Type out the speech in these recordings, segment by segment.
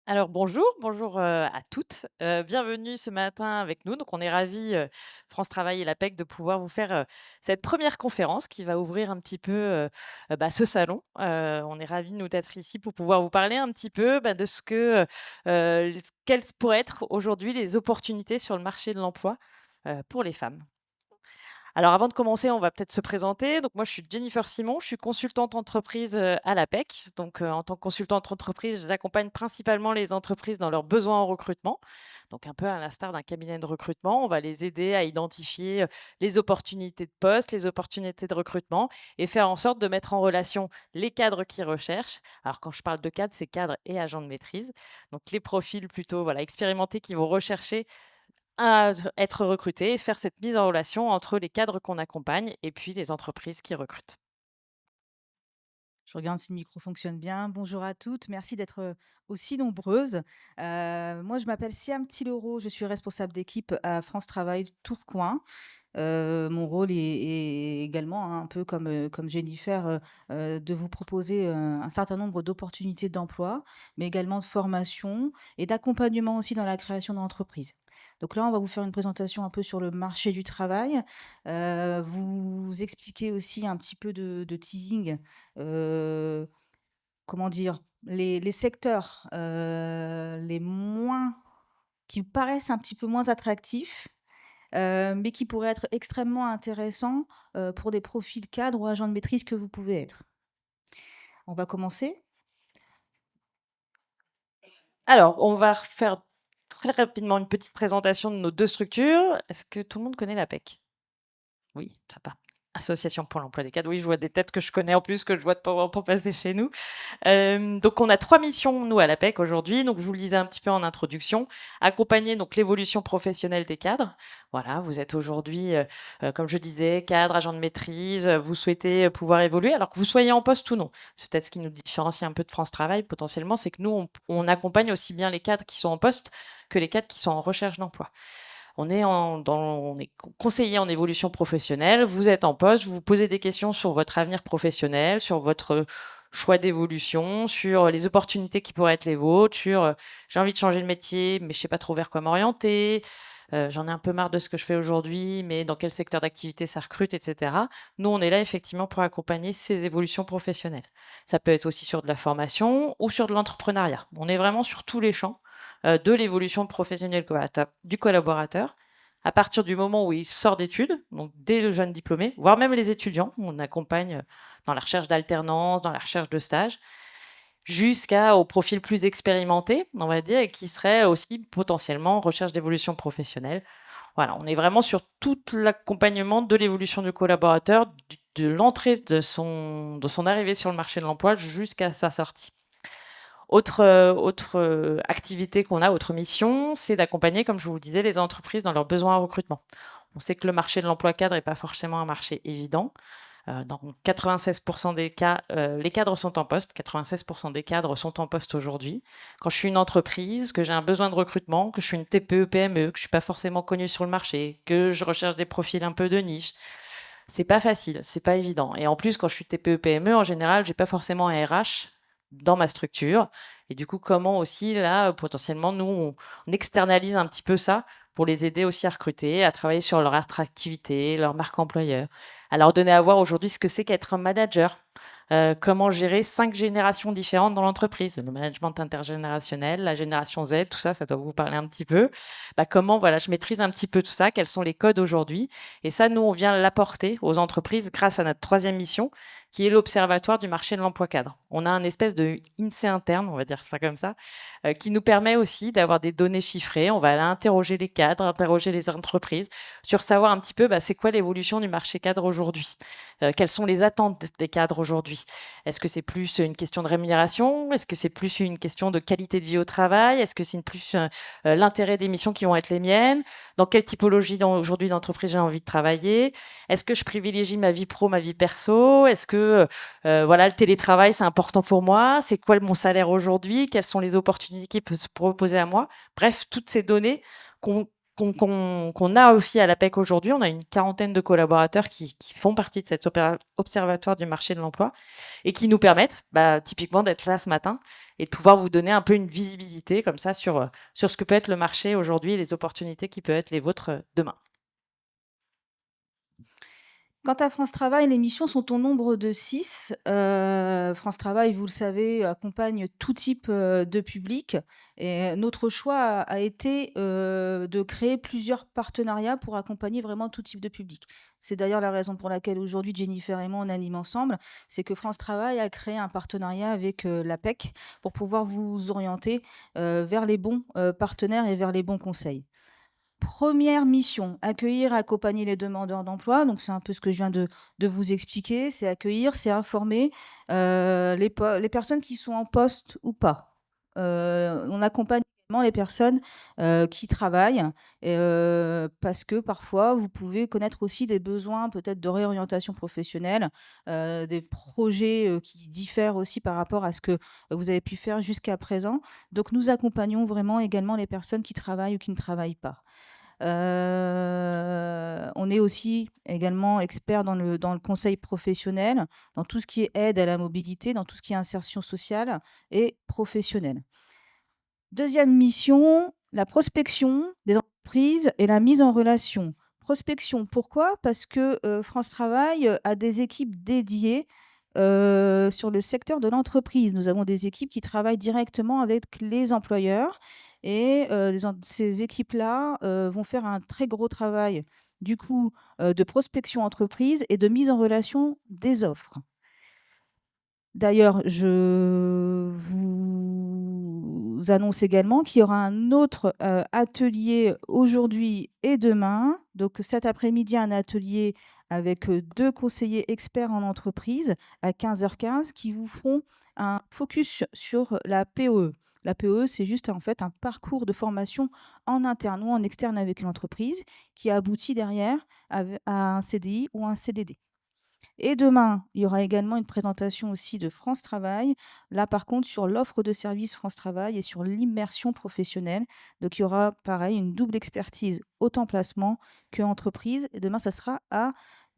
Alors bonjour, à toutes, bienvenue ce matin avec nous. Donc on est ravis, France Travail et l'APEC de pouvoir vous faire, cette première conférence qui va ouvrir un petit peu, ce salon. On est ravis nous d'être ici pour pouvoir vous parler un petit peu, de ce que, quelles pourraient être aujourd'hui les opportunités sur le marché de l'emploi, pour les femmes. Alors avant de commencer, on va peut-être se présenter. Donc moi, je suis Jennifer Simon, je suis consultante entreprise, à l'APEC. Donc, en tant que consultante entreprise, j'accompagne principalement les entreprises dans leurs besoins en recrutement. Donc un peu à l'instar d'un cabinet de recrutement, on va les aider à identifier, les opportunités de poste, les opportunités de recrutement et faire en sorte de mettre en relation les cadres qu'ils recherchent. Alors quand je parle de cadres, c'est cadres et agents de maîtrise. Donc les profils plutôt, voilà, expérimentés qui vont rechercher à être recrutés et faire cette mise en relation entre les cadres qu'on accompagne et puis les entreprises qui recrutent. Je regarde si le micro fonctionne bien. Bonjour à toutes, merci d'être, aussi nombreuses. Moi, je m'appelle Siam Tillero, je suis responsable d'équipe à France Travail Tourcoing. Mon rôle est également, hein, un peu comme Jennifer, de vous proposer, un certain nombre d'opportunités d'emploi, mais également de formation et d'accompagnement aussi dans la création d'entreprise. Donc là, on va vous faire une présentation un peu sur le marché du travail, vous expliquer aussi un petit peu de teasing, heu, comment dire? Les secteurs, les moins qui paraissent un petit peu moins attractifs, mais qui pourrait être extrêmement intéressant, pour des profils cadres ou agents de maîtrise que vous pouvez être. On va commencer? Alors, on va refaire très rapidement une petite présentation de nos 2 structures. Est-ce que tout le monde connaît l'APEC? Oui, sympa. Association pour l'emploi des cadres. Oui, je vois des têtes que je connais en plus, que je vois de temps en temps passer chez nous. Donc on a 3 missions, nous, à l'APEC aujourd'hui. Donc je vous le disais un petit peu en introduction, accompagner donc l'évolution professionnelle des cadres. Voilà, vous êtes aujourd'hui, comme je disais, cadre, agent de maîtrise, vous souhaitez, pouvoir évoluer alors que vous soyez en poste ou non. C'est peut-être ce qui nous différencie un peu de France Travail potentiellement, c'est que nous, on accompagne aussi bien les cadres qui sont en poste que les cadres qui sont en recherche d'emploi. On est conseiller en évolution professionnelle, vous êtes en poste, vous vous posez des questions sur votre avenir professionnel, sur votre choix d'évolution, sur les opportunités qui pourraient être les vôtres, sur, j'ai envie de changer de métier, mais je sais pas trop vers quoi m'orienter, j'en ai un peu marre de ce que je fais aujourd'hui, mais dans quel secteur d'activité ça recrute et cetera. Nous, on est là effectivement pour accompagner ces évolutions professionnelles. Ça peut être aussi sur de la formation ou sur de l'entrepreneuriat. On est vraiment sur tous les champs de l'évolution professionnelle du collaborateur à partir du moment où il sort d'études, donc dès le jeune diplômé, voire même les étudiants. On accompagne dans la recherche d'alternance, dans la recherche de stage, jusqu'au profil plus expérimenté, on va dire, et qui serait aussi potentiellement en recherche d'évolution professionnelle. Voilà, on est vraiment sur tout l'accompagnement de l'évolution du collaborateur, de l'entrée de son arrivée sur le marché de l'emploi jusqu'à sa sortie. Autre activité qu'on a, autre mission, c'est d'accompagner, comme je vous le disais, les entreprises dans leurs besoins en recrutement. On sait que le marché de l'emploi cadre est pas forcément un marché évident. Dans 96 des cas, les cadres sont en poste. 96 des cadres sont en poste aujourd'hui. Quand je suis une entreprise, que j'ai un besoin de recrutement, que je suis une TPE-PME, que je suis pas forcément connue sur le marché, que je recherche des profils un peu de niche, c'est pas facile, c'est pas évident. Et en plus, quand je suis TPE-PME, en général, j'ai pas forcément un RH dans ma structure. Et du coup, comment aussi, là, potentiellement, nous, on externalise un petit peu ça pour les aider aussi à recruter, à travailler sur leur attractivité, leur marque employeur, à leur donner à voir aujourd'hui ce que c'est qu'être un manager, comment gérer 5 générations différentes dans l'entreprise, le management intergénérationnel, la génération Z, tout ça, ça doit vous parler un petit peu. Comment, voilà, je maîtrise un petit peu tout ça, quels sont les codes aujourd'hui. Et ça, nous, on vient l'apporter aux entreprises grâce à notre troisième mission, qui est l'Observatoire du marché de l'emploi cadre. On a un espèce de INSEE interne, on va dire ça comme ça, qui nous permet aussi d'avoir des données chiffrées. On va aller interroger les cadres, interroger les entreprises sur savoir un petit peu c'est quoi l'évolution du marché cadre aujourd'hui. Quelles sont les attentes des cadres aujourd'hui? Est-ce que c'est plus une question de rémunération? Est-ce que c'est plus une question de qualité de vie au travail? Est-ce que c'est plus l'intérêt des missions qui vont être les miennes? Dans quelle typologie aujourd'hui d'entreprise j'ai envie de travailler? Est-ce que je privilégie ma vie pro, ma vie perso? Est-ce que voilà, le télétravail, c'est important pour moi? C'est quoi mon salaire aujourd'hui? Quelles sont les opportunités qui peuvent se proposer à moi? Bref, toutes ces données qu'on qu'on a aussi à l'APEC aujourd'hui. On a une quarantaine de collaborateurs qui font partie de cet observatoire du marché de l'emploi et qui nous permettent typiquement d'être là ce matin et de pouvoir vous donner un peu une visibilité comme ça sur ce que peut être le marché aujourd'hui et les opportunités qui peuvent être les vôtres demain. Quant à France Travail, les missions sont au nombre de 6. France Travail, vous le savez, accompagne tout type, de public et notre choix a été, de créer plusieurs partenariats pour accompagner vraiment tout type de public. C'est d'ailleurs la raison pour laquelle aujourd'hui Jennifer et moi on anime ensemble. C'est que France Travail a créé un partenariat avec, l'APEC pour pouvoir vous orienter, vers les bons, partenaires et vers les bons conseils. Première mission, accueillir, accompagner les demandeurs d'emploi. Donc, c'est un peu ce que je viens de vous expliquer. C'est accueillir, c'est informer les personnes qui sont en poste ou pas. On accompagne également les personnes qui travaillent parce que parfois, vous pouvez connaître aussi des besoins peut-être de réorientation professionnelle, des projets qui diffèrent aussi par rapport à ce que vous avez pu faire jusqu'à présent. Donc, nous accompagnons vraiment également les personnes qui travaillent ou qui ne travaillent pas. On est aussi également expert dans le conseil professionnel, dans tout ce qui est aide à la mobilité, dans tout ce qui est insertion sociale et professionnelle. Deuxième mission, la prospection des entreprises et la mise en relation. Prospection, pourquoi? Parce que, France Travail, a des équipes dédiées, sur le secteur de l'entreprise. Nous avons des équipes qui travaillent directement avec les employeurs et ces équipes-là, vont faire un très gros travail, du coup, de prospection entreprise et de mise en relation des offres. D'ailleurs, je vous annonce également qu'il y aura un autre, atelier aujourd'hui et demain. Donc cet après-midi, un atelier avec, 2 conseillers experts en entreprise à 15h15 qui vous feront un focus sur la POE. La POE, c'est juste, en fait, un parcours de formation en interne ou en externe avec l'entreprise qui aboutit derrière à un CDI ou un CDD. Et demain, il y aura également une présentation aussi de France Travail. Là, par contre, sur l'offre de services France Travail et sur l'immersion professionnelle. Donc, il y aura pareil une double expertise autant placement que entreprise. Et demain, ça sera à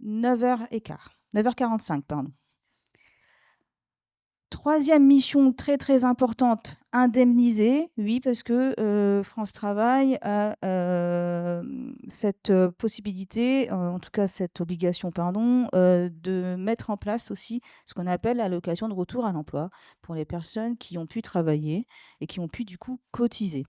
9h15, 9h45, pardon. Troisième mission très, très importante, indemniser. Oui, parce que, France Travail a, cette, possibilité, en tout cas cette obligation, pardon, de mettre en place aussi ce qu'on appelle l'allocation de retour à l'emploi pour les personnes qui ont pu travailler et qui ont pu du coup cotiser.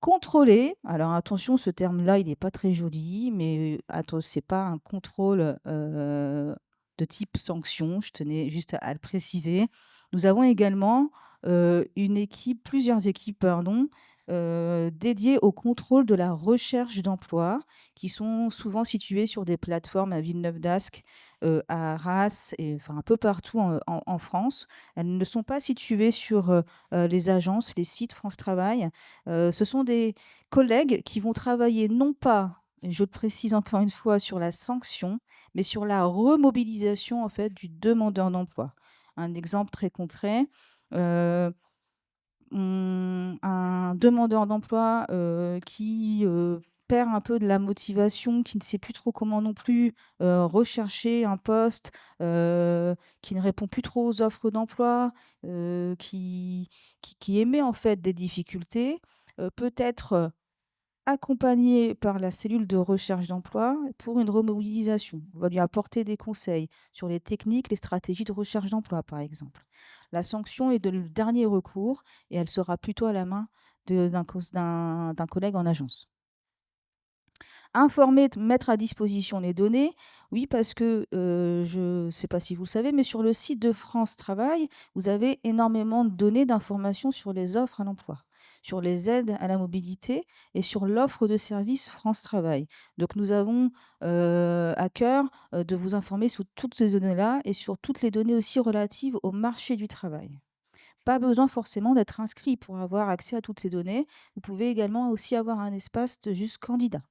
Contrôler, alors attention, ce terme-là, il n'est pas très joli, mais c'est pas un contrôle de type sanction, je tenais juste à le préciser. Nous avons également plusieurs équipes, pardon, dédiées au contrôle de la recherche d'emploi, qui sont souvent situées sur des plateformes à Villeneuve-d'Ascq, à Arras, et enfin un peu partout en France. Elles ne sont pas situées sur les agences, les sites France Travail. Ce sont des collègues qui vont travailler non pas, et je le précise encore une fois, sur la sanction, mais sur la remobilisation en fait du demandeur d'emploi. Un exemple très concret, heu, un demandeur d'emploi, qui, perd un peu de la motivation, qui ne sait plus trop comment non plus, rechercher un poste, qui ne répond plus trop aux offres d'emploi, qui émet en fait des difficultés, peut être accompagné par la cellule de recherche d'emploi pour une remobilisation. On va lui apporter des conseils sur les techniques, les stratégies de recherche d'emploi, par exemple. La sanction est le dernier recours et elle sera plutôt à la main d'un collègue en agence. Informer, mettre à disposition les données, oui, parce que je ne sais pas si vous le savez, mais sur le site de France Travail, vous avez énormément de données, d'informations sur les offres à l'emploi, sur les aides à la mobilité et sur l'offre de services France Travail. Donc nous avons à cœur de vous informer sur toutes ces données-là et sur toutes les données aussi relatives au marché du travail. Pas besoin forcément d'être inscrit pour avoir accès à toutes ces données. Vous pouvez également aussi avoir un espace juste candidat.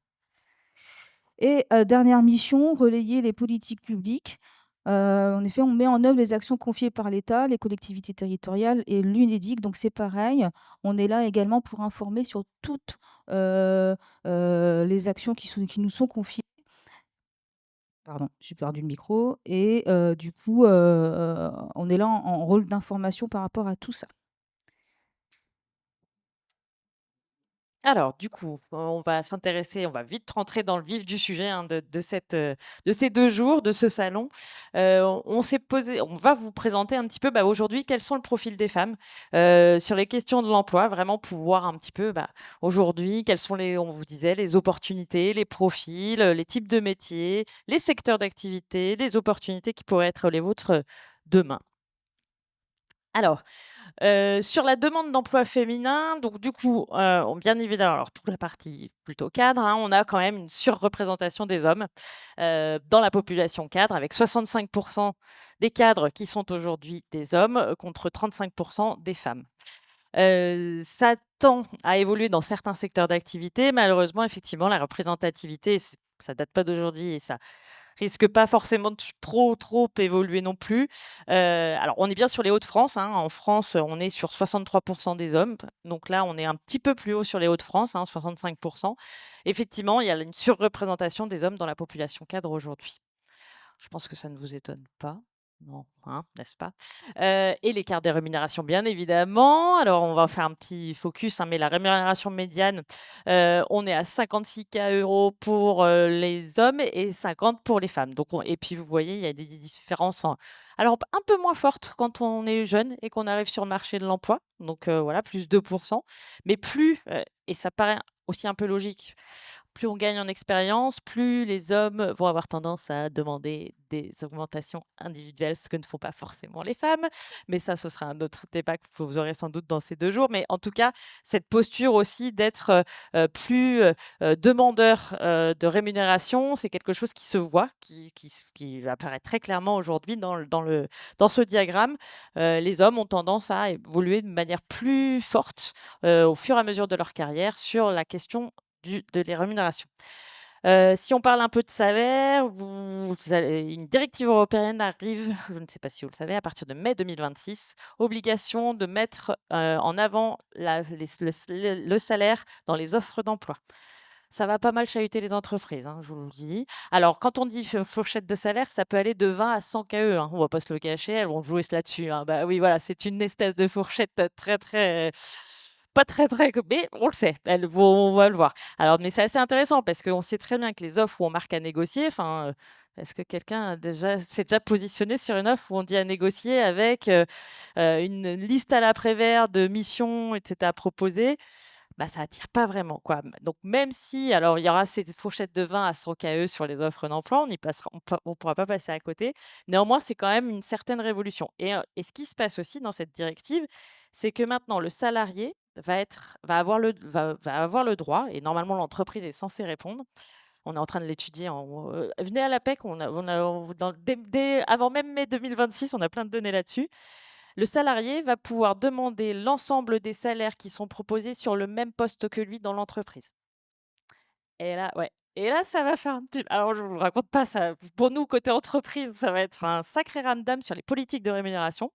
Et dernière mission, relayer les politiques publiques. En effet, on met en œuvre les actions confiées par l'État, les collectivités territoriales et l'UNEDIC, donc c'est pareil. On est là également pour informer sur toutes, heu les actions qui nous sont confiées. Pardon, j'ai perdu le micro et du coup, on est là en rôle d'information par rapport à tout ça. Alors, du coup, on va vite rentrer dans le vif du sujet, hein, de ces 2 jours, de ce salon. On va vous présenter un petit peu, bah, aujourd'hui, quels sont le profil des femmes, sur les questions de l'emploi, vraiment pour voir un petit peu, bah, aujourd'hui, quelles sont on vous disait, les opportunités, les profils, les types de métiers, les secteurs d'activité, les opportunités qui pourraient être les vôtres, demain. Alors, sur la demande d'emploi féminin, donc du coup, bien évidemment, alors pour la partie plutôt cadre, hein, on a quand même une surreprésentation des hommes, dans la population cadre, avec 65 des cadres qui sont aujourd'hui des hommes, contre 35 des femmes. Ça tend à évoluer dans certains secteurs d'activité. Malheureusement, effectivement, la représentativité, ça date pas d'aujourd'hui et ça risque pas forcément de trop évoluer non plus. Alors on est bien sur les Hauts-de-France, hein. En France, on est sur 63 des hommes. Donc là, on est un petit peu plus haut sur les Hauts-de-France, hein, 65. Effectivement, il y a une surreprésentation des hommes dans la population cadre aujourd'hui. Je pense que ça ne vous étonne pas? Non, hein, n'est-ce pas? Et l'écart des rémunérations, bien évidemment. Alors, on va faire un petit focus, hein, mais la rémunération médiane, on est à 56 K € pour, les hommes et 50 pour les femmes. Donc et puis vous voyez, il y a des différences alors un peu moins fortes quand on est jeune et qu'on arrive sur le marché de l'emploi. Donc voilà, plus 2. Mais plus, et ça paraît aussi un peu logique, plus on gagne en expérience, plus les hommes vont avoir tendance à demander des augmentations individuelles, ce que ne font pas forcément les femmes. Mais ça, ce sera un autre débat que vous aurez sans doute dans ces 2 jours. Mais en tout cas, cette posture aussi d'être, plus, demandeur, de rémunération, c'est quelque chose qui se voit, qui apparaît très clairement aujourd'hui dans ce diagramme. Les hommes ont tendance à évoluer de manière plus forte, au fur et à mesure de leur carrière sur la question de les rémunérations. Si on parle un peu de salaire, vous avez une directive européenne arrive, je ne sais pas si vous le savez, à partir de mai 2026, obligation de mettre, en avant le salaire dans les offres d'emploi. Ça va pas mal chahuter les entreprises, hein, je vous le dis. Alors quand on dit fourchette de salaire, ça peut aller de 20 à 100 KE, hein, on va pas se le cacher, elles vont jouer là-dessus, hein. Bah oui, voilà, c'est une espèce de fourchette, pas très mais on le sait, on va le voir. Alors mais c'est assez intéressant parce qu'on sait très bien que les offres où on marque à négocier, enfin, est-ce que quelqu'un s'est déjà positionné sur une offre où on dit à négocier avec, une liste à la Prévert de missions et cetera à proposer? Bah, ça attire pas vraiment, quoi. Donc même si alors il y aura ces fourchettes de 20 à 100 KE sur les offres d'emploi, on pourra pas passer à côté. Néanmoins, c'est quand même une certaine révolution et ce qui se passe aussi dans cette directive, c'est que maintenant le salarié va avoir le droit et normalement l'entreprise est censée répondre. On est en train de l'étudier venez à l'APEC, on dans dès avant même mai 2026, on a plein de données là-dessus. Le salarié va pouvoir demander l'ensemble des salaires qui sont proposés sur le même poste que lui dans l'entreprise. Et là, ouais. Et là, ça va faire un petit. Alors, je vous raconte pas ça. Pour nous, côté entreprise, ça va être un sacré ramdam sur les politiques de rémunération.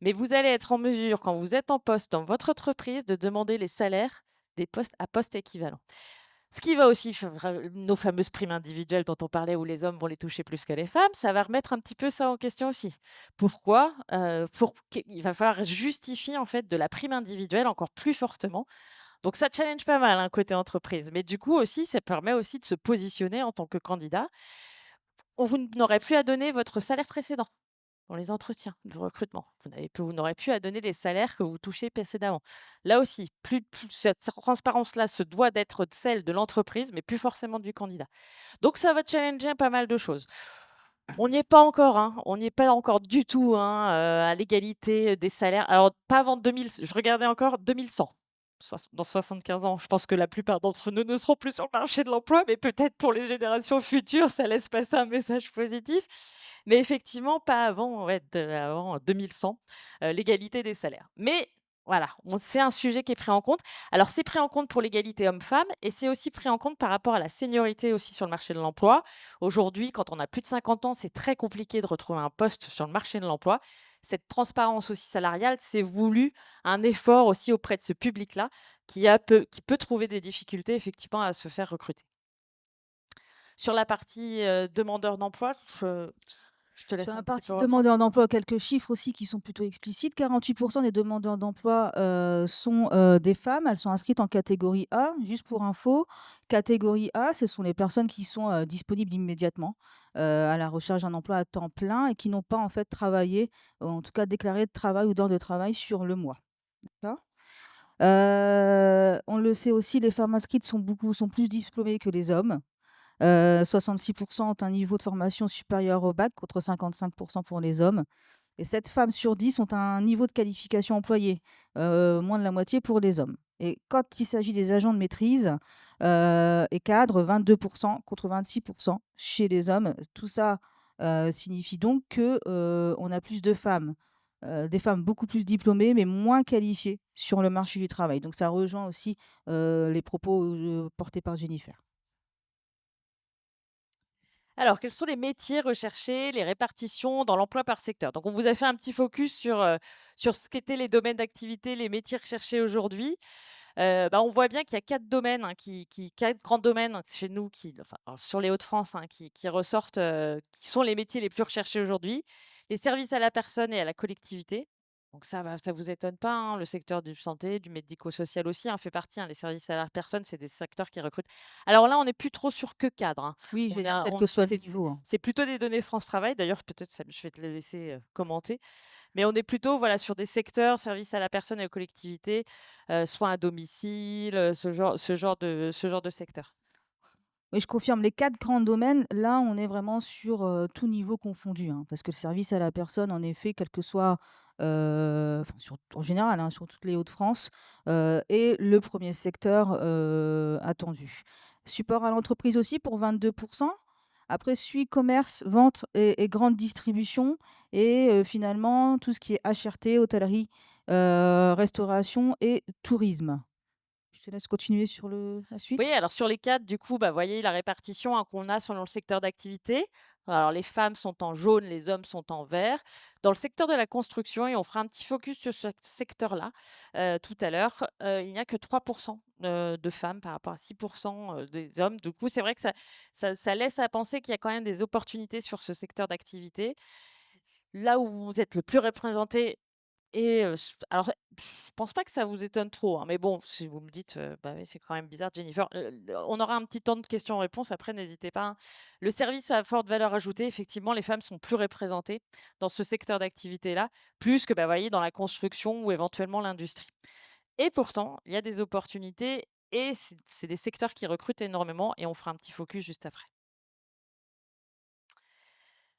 Mais vous allez être en mesure, quand vous êtes en poste dans votre entreprise, de demander les salaires des postes à poste équivalent. Ce qui va aussi faire nos fameuses primes individuelles dont on parlait, où les hommes vont les toucher plus que les femmes, ça va remettre un petit peu ça en question aussi. Pourquoi? Il va falloir justifier en fait de la prime individuelle encore plus fortement. Donc ça challenge pas mal, hein, côté entreprise. Mais du coup aussi, ça permet aussi de se positionner en tant que candidat. Vous n'aurez plus à donner votre salaire précédent dans les entretiens de recrutement. Vous n'aurez plus à donner les salaires que vous touchez précédemment. Là aussi, plus cette transparence-là se doit d'être celle de l'entreprise, mais plus forcément du candidat. Donc ça va challenger pas mal de choses. On n'y est pas encore, hein, on n'y est pas encore du tout, hein, à l'égalité des salaires. Alors pas avant 2000, je regardais encore 2100. Dans 75 ans, je pense que la plupart d'entre nous ne seront plus sur le marché de l'emploi, mais peut-être pour les générations futures, ça laisse passer un message positif. Mais effectivement, pas avant, ouais, avant 2100, l'égalité des salaires. Mais Voilà, c'est un sujet qui est pris en compte. Alors c'est pris en compte pour l'égalité homme-femme et c'est aussi pris en compte par rapport à la seniorité aussi sur le marché de l'emploi. Aujourd'hui, quand on a plus de 50 ans, c'est très compliqué de retrouver un poste sur le marché de l'emploi. Cette transparence aussi salariale, c'est voulu un effort aussi auprès de ce public-là qui peut trouver des difficultés effectivement à se faire recruter. Sur la partie, demandeur d'emploi, je te Sur laisse la un petit peu partie reprendre. demandeurs d'emploi, quelques chiffres aussi qui sont plutôt explicites. 48 des demandeurs d'emploi, sont, des femmes. Elles sont inscrites en catégorie A, juste pour info. Catégorie A, ce sont les personnes qui sont, disponibles immédiatement, à la recherche d'un emploi à temps plein et qui n'ont pas en fait travaillé, ou en tout cas déclaré de travail ou d'heures de travail sur le mois. D'accord? On le sait aussi, les femmes inscrites sont plus diplômées que les hommes. 66 ont un niveau de formation supérieur au bac contre 55 pour les hommes et 7 femmes sur 10 ont un niveau de qualification employé, moins de la moitié pour les hommes et quand il s'agit des agents de maîtrise, et cadres, 22 contre 26 chez les hommes. Tout ça, signifie donc que, on a plus de femmes, des femmes beaucoup plus diplômées mais moins qualifiées sur le marché du travail. Donc ça rejoint aussi, les propos, portés par Jennifer. Alors, quels sont les métiers recherchés, les répartitions dans l'emploi par secteur? Donc, on vous a fait un petit focus sur ce qu'étaient les domaines d'activité, les métiers recherchés aujourd'hui. On voit bien qu'il y a 4 domaines, hein, 4 grands domaines chez nous enfin, alors sur les Hauts-de-France, hein, qui ressortent, qui sont les métiers les plus recherchés aujourd'hui. Les services à la personne et à la collectivité. Donc ça vous étonne pas, hein, le secteur du santé, du médico-social aussi, hein, fait partie, hein, les services à la personne, c'est des secteurs qui recrutent. Alors là, on n'est plus trop sur que cadre, hein. Oui, je On veux est dire un quel on que soit le c'est niveau, hein. c'est plutôt des données France Travail. D'ailleurs, peut-être ça je vais te le laisser, commenter. Mais on est plutôt, voilà, sur des secteurs, services à la personne et aux collectivités, soins à domicile, ce genre de secteur. Oui, je confirme les 4 grands domaines, là, on est vraiment sur, tout niveau confondu, hein, parce que le service à la personne, en effet, quel que soit, enfin, en général, hein, sur toutes les Hauts-de-France, est le premier secteur, attendu. Support à l'entreprise aussi pour 22. Après suit commerce, vente et grande distribution et finalement tout ce qui est HRT, hôtellerie, restauration et tourisme. Je te laisse continuer sur la Oui, suite. alors sur les 4, du coup, bah, voyez la répartition, hein, qu'on a selon le secteur d'activité. Alors les femmes sont en jaune, les hommes sont en vert. Dans le secteur de la construction, et on fera un petit focus sur ce secteur-là, tout à l'heure, il n'y a que 3 de femmes par rapport à 6 des hommes. Du coup, c'est vrai que ça laisse à penser qu'il y a quand même des opportunités sur ce secteur d'activité. Là où vous êtes le plus représenté et alors, je pense pas que ça vous étonne trop, hein, mais bon, si vous me dites, «Bah, oui, c'est quand même bizarre Jennifer», on aura un petit temps de questions-réponses après, n'hésitez pas, hein. Le service à forte valeur ajoutée, effectivement, les femmes sont plus représentées dans ce secteur d'activité-là, plus que, bah, voyez, dans la construction ou éventuellement l'industrie. Et pourtant, il y a des opportunités et c'est des secteurs qui recrutent énormément et on fera un petit focus juste après.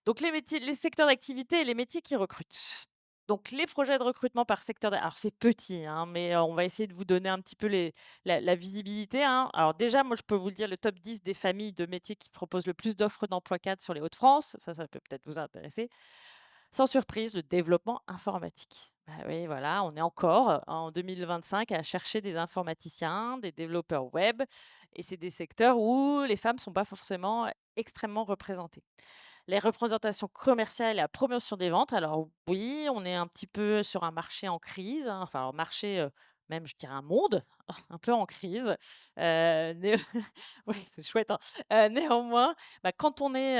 Donc les secteurs d'activité et les métiers qui recrutent. Donc les projets de recrutement par secteur alors c'est petit, hein, mais on va essayer de vous donner un petit peu la visibilité, hein. Alors déjà, moi, je peux vous le dire, le top 10 des familles de métiers qui proposent le plus d'offres d'emploi cadre sur les Hauts-de-France, ça peut peut-être vous intéresser. Sans surprise, le développement informatique. Bah oui, voilà, on est encore en 2025 à chercher des informaticiens, des développeurs web et c'est des secteurs où les femmes ne sont pas forcément extrêmement représentées. Les représentations commerciales et la promotion des ventes, alors oui, on est un petit peu sur un marché en crise, hein, enfin un marché, même je dirais un monde un peu en crise. Néo Oui, c'est chouette, hein. Néanmoins, bah, quand on est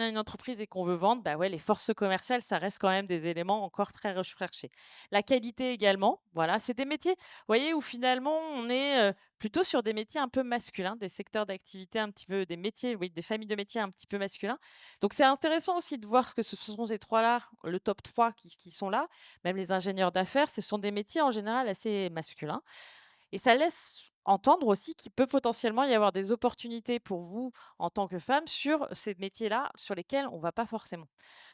une entreprise et qu'on veut vendre, bah, ouais, les forces commerciales, ça reste quand même des éléments encore très recherchés. La qualité également, voilà, c'est des métiers, vous voyez, où finalement on est, plutôt sur des métiers un peu masculins, des secteurs d'activité un petit peu des métiers, oui, des familles de métiers un petit peu masculins. Donc c'est intéressant aussi de voir que ce sont ces 3 là, le top 3 qui sont là. Même les ingénieurs d'affaires, ce sont des métiers en général assez masculins et ça laisse entendre aussi qu'il peut potentiellement y avoir des opportunités pour vous en tant que femme sur ces métiers-là, sur lesquels on va pas forcément.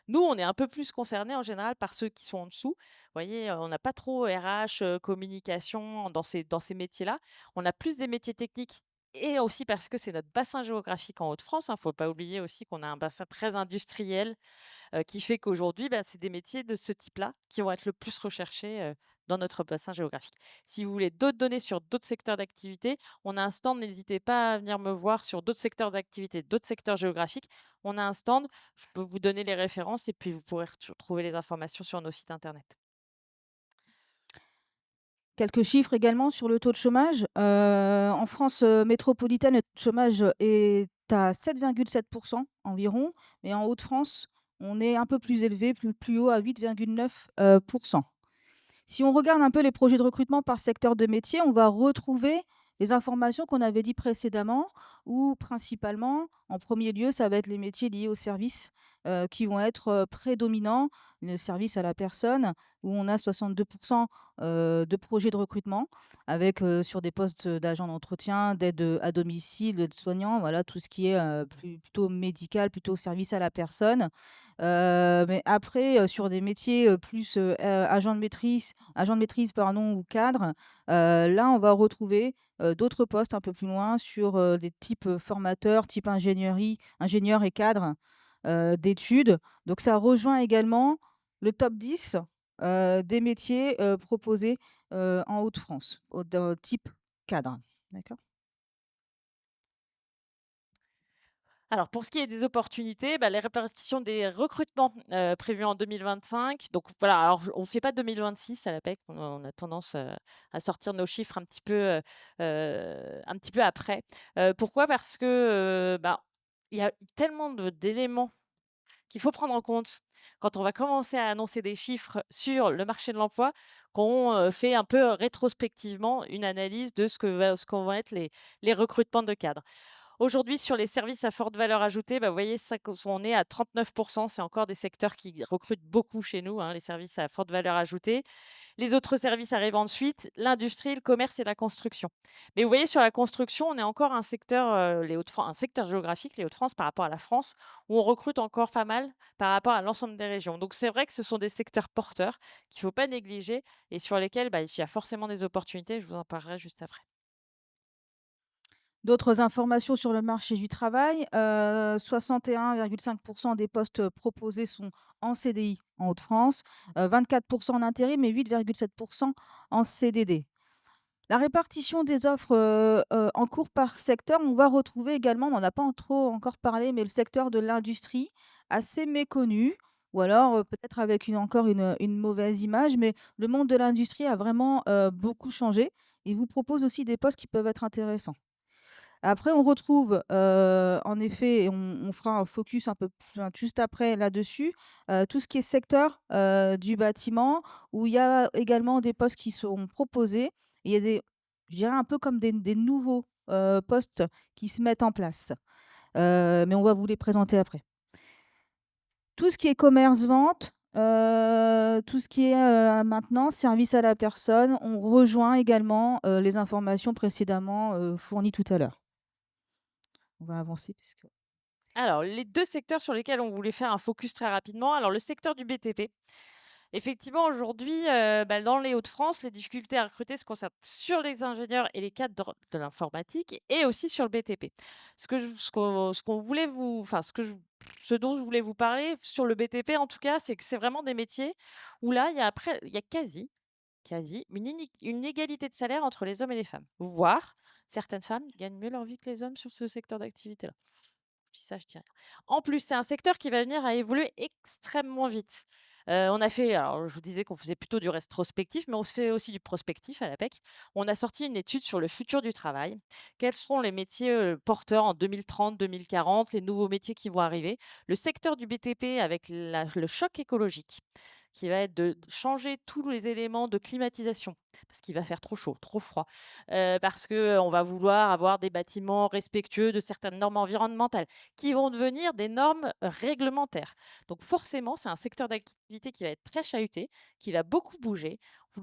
Nous, on est un peu plus concernés en général par ceux qui sont en dessous. Vous voyez, on n'a pas trop RH, communication dans ces métiers-là. On a plus des métiers techniques et aussi parce que c'est notre bassin géographique en Hauts-de-France, hein. Faut pas oublier aussi qu'on a un bassin très industriel, qui fait qu'aujourd'hui, bah, c'est des métiers de ce type-là qui vont être le plus recherchés, dans notre bassin géographique. Si vous voulez d'autres données sur d'autres secteurs d'activité, on a un stand, n'hésitez pas à venir me voir sur d'autres secteurs d'activité, d'autres secteurs géographiques. On a un stand, je peux vous donner les références et puis vous pourrez trouver les informations sur nos sites internet. Quelques chiffres également sur le taux de chômage. En France, métropolitaine, le taux de chômage est à 7,7 environ, mais en Hauts-de-France, on est un peu plus élevé, plus haut à 8,9 Si on regarde un peu les projets de recrutement par secteur de métier, on va retrouver les informations qu'on avait dit précédemment, où principalement, en premier lieu, ça va être les métiers liés aux services qui vont être prédominants, le service à la personne, où on a 62 de projets de recrutement, avec sur des postes d'agents d'entretien, d'aide à domicile, de soignants, voilà, tout ce qui est plutôt médical, plutôt service à la personne. Mais après, sur des métiers plus agent de maîtrise pardon, ou cadre, là, on va retrouver d'autres postes un peu plus loin sur des types formateurs, type ingénierie, ingénieur et cadre d'études. Donc, ça rejoint également le top 10 des métiers proposés en Hauts-de-France, type cadre. D'accord. Alors pour ce qui est des opportunités, bah, les répartitions des recrutements, prévus en 2025, donc voilà, alors on ne fait pas 2026 à l'APEC, on a tendance, à sortir nos chiffres un petit peu après. Pourquoi? Parce que, bah, il y a tellement d'éléments qu'il faut prendre en compte quand on va commencer à annoncer des chiffres sur le marché de l'emploi, qu'on, fait un peu rétrospectivement une analyse de ce qu'on va être les recrutements de cadres. Aujourd'hui, sur les services à forte valeur ajoutée, bah, vous voyez ça on est à 39. C'est encore des secteurs qui recrutent beaucoup chez nous, hein, les services à forte valeur ajoutée. Les autres services arrivent ensuite, l'industrie, le commerce et la construction. Mais vous voyez, sur la construction, on est encore un secteur, les Hauts-de-Fran un secteur géographique, les Hauts-de-France, par rapport à la France, où on recrute encore pas mal par rapport à l'ensemble des régions. Donc c'est vrai que ce sont des secteurs porteurs qu'il ne faut pas négliger et sur lesquels, bah, il y a forcément des opportunités. Je vous en parlerai juste après. D'autres informations sur le marché du travail, 61,5 des postes proposés sont en CDI en Hauts-de-France, 24 en intérim et 8,7 en CDD. La répartition des offres, en cours par secteur, on va retrouver également, on n'en a pas trop encore parlé, mais le secteur de l'industrie, assez méconnu ou alors, peut-être avec une mauvaise image, mais le monde de l'industrie a vraiment, beaucoup changé et vous propose aussi des postes qui peuvent être intéressants. Après, on retrouve, en effet, et on fera un focus un peu plus juste après là-dessus, tout ce qui est secteur, du bâtiment, où il y a également des postes qui seront proposés. Il y a je dirais un peu comme des nouveaux, postes qui se mettent en place, mais on va vous les présenter après. Tout ce qui est commerce-vente, tout ce qui est, maintenant service à la personne, on rejoint également, les informations précédemment, fournies tout à l'heure. On va avancer puisque Alors, les 2 secteurs sur lesquels on voulait faire un focus très rapidement. Alors, le secteur du BTP. Effectivement, aujourd'hui, bah, dans les Hauts-de-France, les difficultés à recruter se concentrent sur les ingénieurs et les cadres de l'informatique et aussi sur le BTP. Ce qu'on voulait vous enfin, ce dont je voulais vous parler sur le BTP, en tout cas, c'est que c'est vraiment des métiers où là, il y a quasi une égalité de salaire entre les hommes et les femmes. Voire, certaines femmes gagnent mieux leur vie que les hommes sur ce secteur d'activité-là. Je dis ça, je dis rien. En plus, c'est un secteur qui va venir à évoluer extrêmement vite. On a fait alors je vous disais qu'on faisait plutôt du rétrospectif, mais on se fait aussi du prospectif à l'APEC. On a sorti une étude sur le futur du travail. Quels seront les métiers, porteurs en 2030-2040, les nouveaux métiers qui vont arriver? Le secteur du BTP avec le choc écologique qui va être de changer tous les éléments de climatisation, parce qu'il va faire trop chaud, trop froid, parce qu'on va vouloir avoir des bâtiments respectueux de certaines normes environnementales qui vont devenir des normes réglementaires. Donc forcément, c'est un secteur d'activité qui va être très chahuté, qui va beaucoup bouger,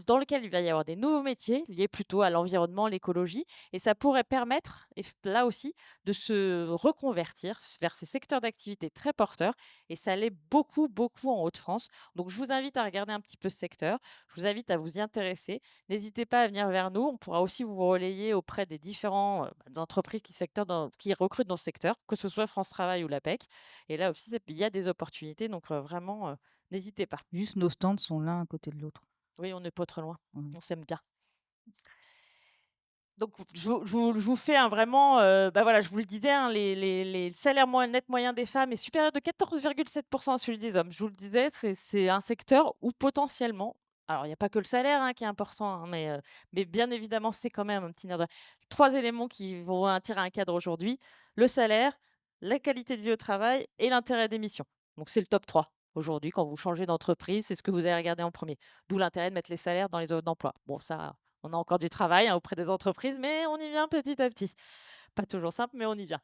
dans lequel il va y avoir des nouveaux métiers liés plutôt à l'environnement, l'écologie, et ça pourrait permettre, là aussi, de se reconvertir vers ces secteurs d'activité très porteurs, et ça l'est beaucoup, beaucoup en Hauts-de-France. Donc je vous invite à regarder un petit peu ce secteur, je vous invite à vous y intéresser. N'hésitez pas à venir vers nous, on pourra aussi vous relayer auprès des différents entreprises qui recrutent dans ce secteur, que ce soit France Travail ou l'APEC. Et là aussi, il y a des opportunités, donc vraiment, n'hésitez pas. juste nos stands sont l'un à côté de l'autre. Oui, on n'est pas trop loin. Mmh. On s'aime bien. Donc je vous fais un vraiment, bah, voilà, je vous le disais, hein, les salaires nets moyens des femmes est supérieur de 14,7 à celui des hommes. Je vous le disais, c'est un secteur où potentiellement, alors il y a pas que le salaire, hein, qui est important, hein, mais bien évidemment, c'est quand même un petit nerf de 3 éléments qui vont attirer un cadre aujourd'hui: le salaire, la qualité de vie au travail et l'intérêt des missions. Donc c'est le top 3 aujourd'hui quand vous changez d'entreprise, c'est ce que vous allez regarder en premier. D'où l'intérêt de mettre les salaires dans les offres d'emploi. Bon ça, on a encore du travail, hein, auprès des entreprises, mais on y vient petit à petit. Pas toujours simple, mais on y vient.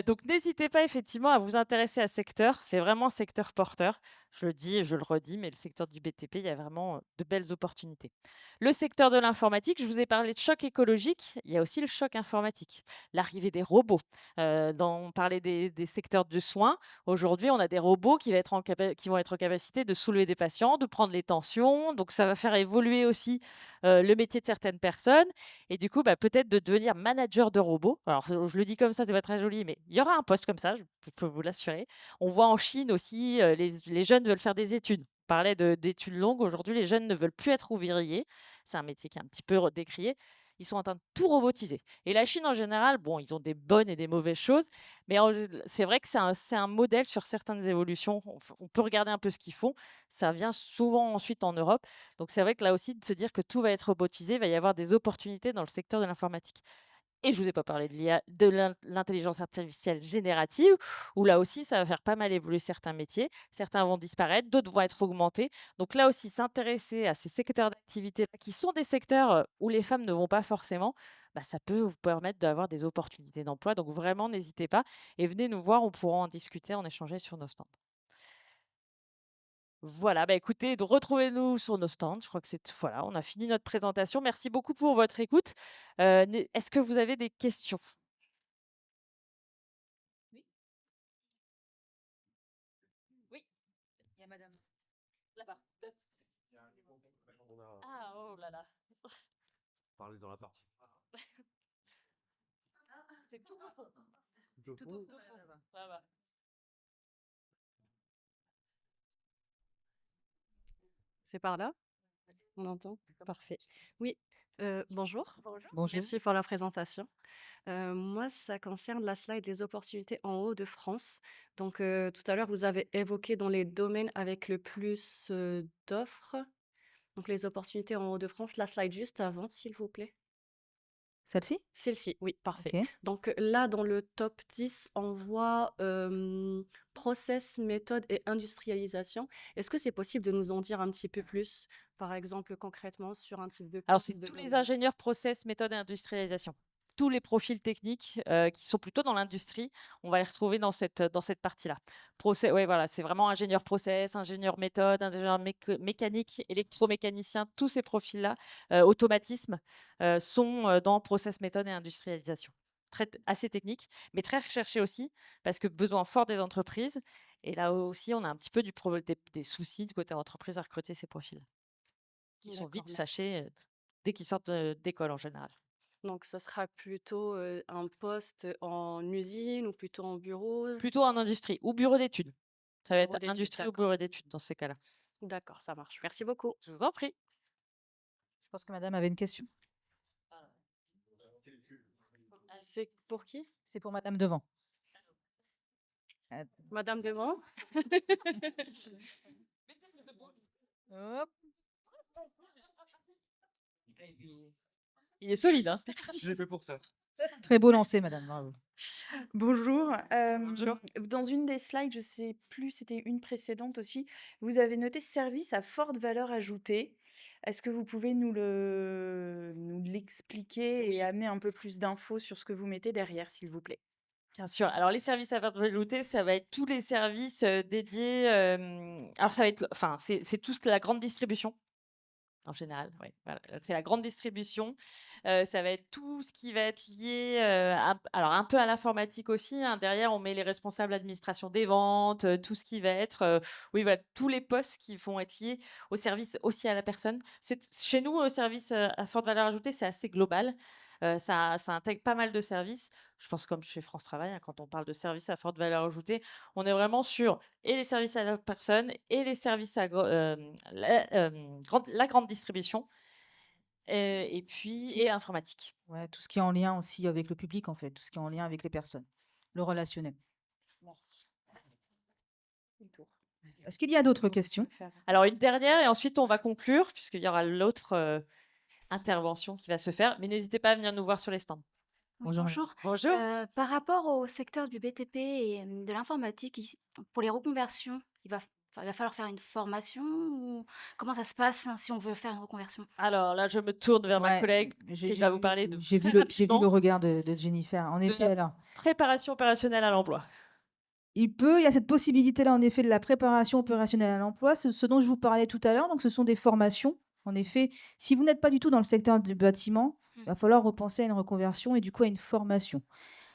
Donc n'hésitez pas effectivement à vous intéresser à ce secteur. C'est vraiment un secteur porteur. Je le dis et je le redis, mais le secteur du BTP, il y a vraiment de belles opportunités. Le secteur de l'informatique, je vous ai parlé de choc écologique. Il y a aussi le choc informatique. L'arrivée des robots. On parlait des secteurs de soins. Aujourd'hui, on a des robots qui vont être en capacité de soulever des patients, de prendre les tensions. Donc ça va faire évoluer aussi le métier de certaines personnes. Et du coup, bah, peut-être de devenir manager de robots. Alors, je le dis comme ça, c'est pas très joli, mais il y aura un poste comme ça, je peux vous l'assurer. On voit en Chine aussi, les jeunes veulent faire des études. On parlait d'études longues. Aujourd'hui, les jeunes ne veulent plus être ouvriers. C'est un métier qui est un petit peu décrié. Ils sont en train de tout robotiser. Et la Chine, en général, bon, ils ont des bonnes et des mauvaises choses, mais c'est vrai que c'est un modèle sur certaines évolutions. On peut regarder un peu ce qu'ils font. Ça vient souvent ensuite en Europe. Donc c'est vrai que là aussi, de se dire que tout va être robotisé, il va y avoir des opportunités dans le secteur de l'informatique. Et je vous ai pas parlé de l'IA, de l'intelligence artificielle générative, où là aussi, ça va faire pas mal évoluer certains métiers. Certains vont disparaître, d'autres vont être augmentés. Donc là aussi, s'intéresser à ces secteurs d'activité qui sont des secteurs où les femmes ne vont pas forcément, bah, ça peut vous permettre d'avoir des opportunités d'emploi. Donc vraiment, n'hésitez pas et venez nous voir, on pourra en discuter, en échanger sur nos stands. Voilà, bah, écoutez, retrouvez-nous sur nos stands. Je crois que voilà, on a fini notre présentation. Merci beaucoup pour votre écoute. Est-ce que vous avez des questions? Oui, oui, il y a madame là-bas. On a Ah, oh là là. parlé dans la partie. C'est tout au fond. Tout au fond. Tout au fond, là-bas. C'est par là? On entend? Parfait. Oui, bonjour. Bonjour. Bonjour. Merci pour la présentation. Moi, ça concerne la slide des opportunités en Hauts-de-France. Donc, tout à l'heure, vous avez évoqué dans les domaines avec le plus, d'offres, donc les opportunités en Hauts-de-France. La slide juste avant, s'il vous plaît. Celle-ci? Celle-ci, oui, parfait. OK. Donc, là, dans le top 10, on voit, process, méthode et industrialisation. Est-ce que c'est possible de nous en dire un petit peu plus, par exemple, concrètement, sur un type de Alors, poste c'est de tous les domaine? ingénieurs process, méthode et industrialisation. Tous les profils techniques qui sont plutôt dans l'industrie, on va les retrouver dans cette partie-là. Ouais, voilà, c'est vraiment ingénieur process, ingénieur méthode, ingénieur mécanique, électromécanicien, tous ces profils-là, automatisme, sont dans process, méthode et industrialisation. Assez technique, mais très recherché aussi, parce que besoin fort des entreprises. Et là aussi, on a un petit peu des soucis de côté entreprise à recruter ces profils qui sont D'accord, vite sachés dès qu'ils sortent d'école en général. donc ça sera plutôt, un poste en usine ou plutôt en bureau? Plutôt en industrie ou bureau d'études. Ça va Bureau être d'études, industrie ou d'accord. bureau d'études dans ces cas-là. D'accord, ça marche. Merci beaucoup. Je vous en prie. Je pense que madame avait une question. C'est pour qui? C'est pour madame devant. Madame devant? Hop. Il est solide, hein. J'ai fait pour ça. Très beau lancer, madame, bravo. Bonjour. Bonjour. Dans une des slides, je sais plus, c'était une précédente aussi, vous avez noté service à forte valeur ajoutée. Est-ce que vous pouvez nous l'expliquer et amener un peu plus d'infos sur ce que vous mettez derrière, s'il vous plaît? Bien sûr. Alors les services à valeur ajoutée, ça va être tous les services, dédiés, alors ça va être enfin, c'est tout ce que la grande distribution. En général, ouais, voilà, c'est la grande distribution. Ça va être tout ce qui va être lié, alors un peu à l'informatique aussi, hein. Derrière, on met les responsables administration des ventes, tout ce qui va être, oui, voilà, tous les postes qui vont être liés au service aussi à la personne. Chez nous, au service, à forte valeur ajoutée, c'est assez global. Ça intègre pas mal de services. Je pense comme chez France Travail, hein, quand on parle de services à forte valeur ajoutée, on est vraiment sur et les services à la personne et les services à la grande distribution, et puis Tout et ce informatique. Ouais, tout ce qui est en lien aussi avec le public, en fait, tout ce qui est en lien avec les personnes, le relationnel. Merci. Le tour. Est-ce qu'il y a d'autres questions? Alors une dernière et ensuite on va conclure puisqu'il y aura l'autre, intervention qui va se faire, mais n'hésitez pas à venir nous voir sur les stands. Oui, Bonjour. bonjour. Bonjour. Par rapport au secteur du BTP et de l'informatique, pour les reconversions, il va falloir faire une formation ou comment ça se passe si on veut faire une reconversion? Alors là, je me tourne vers ma Ouais, collègue j'ai qui j'ai va vous vu parler de j'ai très vu le rapidement regard de Jennifer. En de effet, la alors, préparation opérationnelle à l'emploi. il y a cette possibilité-là, en effet, de la préparation opérationnelle à l'emploi. C'est ce dont je vous parlais tout à l'heure. Donc, ce sont des formations. En effet, si vous n'êtes pas du tout dans le secteur du bâtiment, il va falloir repenser à une reconversion et du coup à une formation.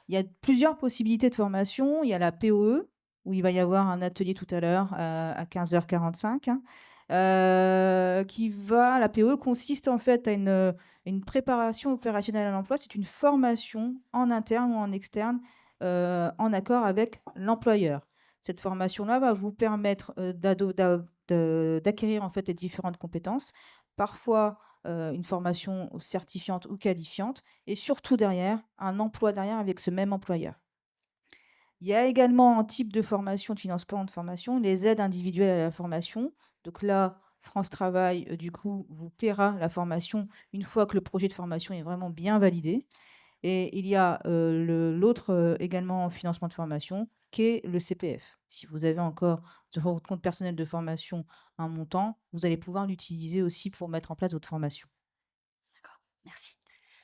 Il y a plusieurs possibilités de formation. Il y a la POE, où il va y avoir un atelier tout à l'heure à 15h45. La POE consiste en fait à une préparation opérationnelle à l'emploi. C'est une formation en interne ou en externe en accord avec l'employeur. Cette formation-là va vous permettre d'acquérir en fait les différentes compétences, parfois une formation certifiante ou qualifiante, et surtout derrière, un emploi derrière avec ce même employeur. Il y a également un type de formation, de financement de formation, les aides individuelles à la formation. Donc là, France Travail, du coup, vous paiera la formation une fois que le projet de formation est vraiment bien validé. Et il y a l'autre également financement de formation, qui est le CPF. Si vous avez encore sur votre compte personnel de formation un montant, vous allez pouvoir l'utiliser aussi pour mettre en place votre formation. D'accord, merci.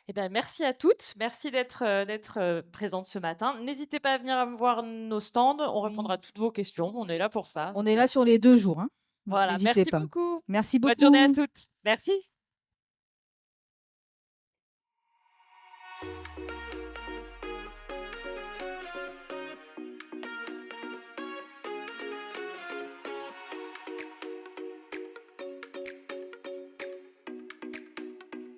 Eh ben, merci à toutes. Merci d'être présentes ce matin. N'hésitez pas à venir voir nos stands. On Oui. répondra à toutes vos questions. On est là pour ça. On est là sur les 2 jours, hein. Donc Voilà, n'hésitez merci pas. beaucoup. Merci Bonne journée à beaucoup. toutes. Merci.